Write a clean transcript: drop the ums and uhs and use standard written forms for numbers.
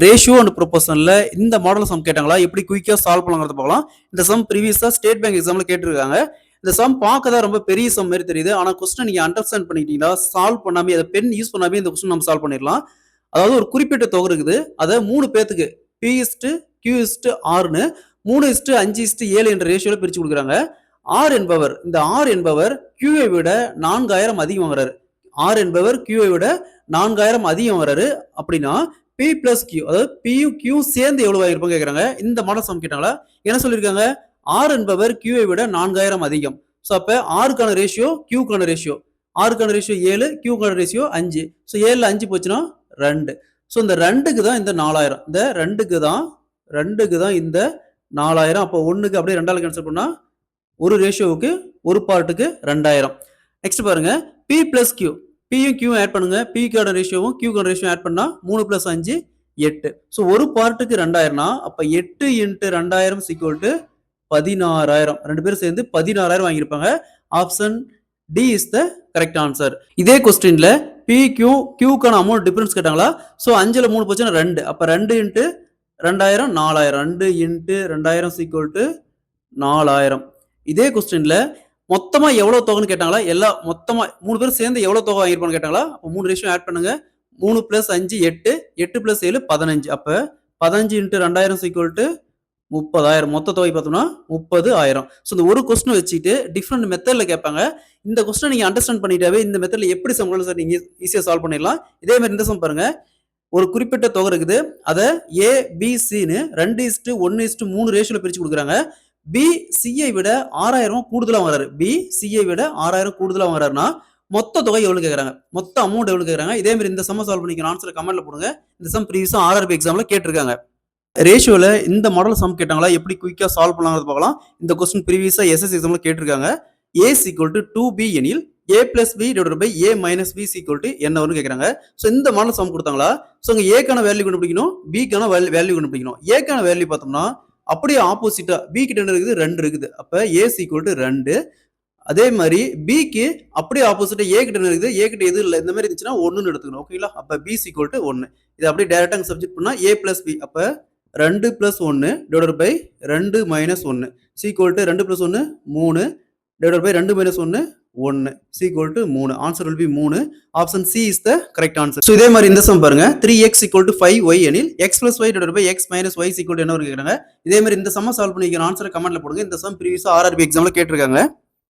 Ratio and ப்ரொபோஷன்ல இந்த model some கேட்டாங்களா, எப்படி குயிக்கா சால்வ் பண்ணலாங்கிறத பார்க்கலாம். இந்த சம் ப்ரீவியஸா ஸ்டேட் பேங்க் எக்ஸாம்ல கேட்டிருக்காங்க. இந்த சம் பார்க்க தான் ரொம்ப பெரிய சம் மாதிரி தெரியுது. ஆனா கொஸ்டின் நீங்க அண்டர்ஸ்டாண்ட் பண்ணிக்கிட்டீங்கன்னா சால்வ் பண்ணாமே, அதை பென் யூஸ் பண்ணாமே இந்த கொஸ்டின் நம்ம சால்வ் பண்ணிடலாம். அதாவது ஒரு குறிப்பிட்ட தொகை இருக்குது, அதை 3 பேத்துக்கு P/Q/Rன்னு 3:5:7 என்ற ரேஷியோல பிரிச்சு கொடுக்குறாங்க. இந்த R என்பவர் Q ஐ விட 4000 அதிகம் வாங்குறாரு. R என்பவர் Q ஐ விட 4000 அதிகம் வராரு அப்படின்னா P plus Q, அதாவது Pயும் Q சேர்ந்து எவ்வளவு ஆகிருப்பாங்க கேட்கறாங்க. இந்த மாடல் சம் கேட்டாங்களா, என்ன சொல்லியிருக்காங்க, R என்பவர் Q ஐ விட 4000 அதிகம். ஸோ அப்போ ஆருக்கான ரேஷியோ Qக்கான ரேஷியோ, ஆருக்கான ரேஷியோ 7, Qக்கான ரேஷியோ 5. ஸோ 7ல் 5 போச்சுன்னா 2. ஸோ இந்த 2க்கு தான் இந்த 4000, இந்த 2க்கு தான் இந்த 4000. அப்போ 1க்கு அப்படியே 2ஆல் கேன்சல் பண்ணா ஒரு ரேஷியோவுக்கு ஒரு பார்ட்டுக்கு 2000. நெக்ஸ்ட் பாருங்க, P plus Q, Pயும் Qயும் ஆட் பண்ணுங்க. Pக்கான ரேஷியோவும் Qக்கான ரேஷியோ ஆட் பண்ணா 3 + 5 8. ஸோ ஒரு பார்ட்டுக்கு 2000னா அப்ப 8 × 2000 = 16000. ரெண்டு பேரும் சேர்ந்து 16000 வாங்கியிருப்பாங்க. Option D is the correct answer. இதே கொஸ்டின்ல Qக்கான அமௌண்ட் டிஃபரன்ஸ் கேட்டாங்களா. ஸோ 5ல் 3 போச்சுன்னா 2. அப்ப 2 × 2000 4000. 2 × 2000 = 4000. இதே கொஸ்டின்ல மொத்தமா எவ்வளவு தொகைன்னு கேட்டாங்களா. எல்லாம் மொத்தமா 3 பேரும் சேர்ந்து எவ்வளவு தொகை வாங்கிருப்பான்னு கேட்டாங்களா. அப்போ 3 ரேஷியோ ஆட் பண்ணுங்க. 3 + 5 8, 8 + 7 15. அப்ப 15 × 2000 = 30000. மொத்த தொகை பார்த்தோம்னா 30000. ஸோ இந்த ஒரு கொஸ்டின் வச்சுட்டு டிஃப்ரெண்ட் மெத்தட்ல கேட்பாங்க. இந்த கொஸ்டின் நீங்க அண்டர்ஸ்டாண்ட் பண்ணிட்டாவே இந்த மெத்தட்ல எப்படி சம் சார் நீங்க ஈஸியா சால்வ் பண்ணிடலாம். இதே மாதிரி இந்த சம் பாருங்க, ஒரு குறிப்பிட்ட தொகை இருக்குது, அதை ABCன்னு 2:1:3 ரேஷியோல பிரிச்சு கொடுக்குறாங்க. B C ஐ விட 6000 கூடுதலா வாங்குறாரு. B C ஐ விட 6000 கூடுதலா வாங்குறாருன்னா மொத்த தொகை எவ்வளவு கேக்குறாங்க, மொத்த அமௌண்ட் எவ்வளவு கேக்குறாங்க. இதே மாதிரி இந்த சம் சால்வ் பண்ணிக்க ஆன்சர் கமெண்ட்ல போடுங்க. இந்த சம் ப்ரீவியஸா RRB எக்ஸாம்ல கேட்டிருக்காங்க. ரேஷியோல இந்த மாடல் சம் கேட்டாங்களா, எப்படி குயிக்கா சால்வ் பண்ணலாம்னு பார்க்கலாம். இந்த क्वेश्चन ப்ரீவியஸா SS எக்ஸாம்ல கேட்டிருக்காங்க. A = 2B எனில் A + B / A - B = என்ன வரும்னு கேக்குறாங்க. சோ இந்த மாடல் சம் கொடுத்தாங்களா. சோ இங்க A க்கான வேல்யூ கண்டுபிடிக்கணும், B க்கான வேல்யூ கண்டுபிடிக்கணும். A க்கான வேல்யூ பார்த்தோம்னா அப்படியே ஆப்போசிட்டா B கிட்ட என்ன இருக்குது, 2 இருக்குது. அப்ப A = 2. அதே மாதிரி B க்கு அப்படியே ஆப்போசிட்டா A கிட்ட என்ன இருக்குது, A கிட்ட எது இல்ல, இந்த மாதிரி இருந்துச்சுன்னா 1ன்னு எடுத்துக்கணும். ஓகேங்களா. அப்ப B = 1. இது அப்படியே டைரக்டா சப்ஜெக்ட் பண்ணா A + B. அப்ப 2 + 1 / 2 - 1 = 2 + 1 3 / 2 - 1 1 = 3. Answer will be 3. Option C is the correct answer. So இதே மாதிரி இந்த சம் பாருங்க, 3x = 5y எனில் x + y / x - y = என்ன வரும் கேக்குறாங்க. இதே மாதிரி இந்த சம் சால்வ் பண்ணிக்கிற ஆன்சரை கமெண்ட்ல போடுங்க. இந்த சம் ப்ரீவியஸா RRB எக்ஸாம்ல கேட்டிருக்காங்க.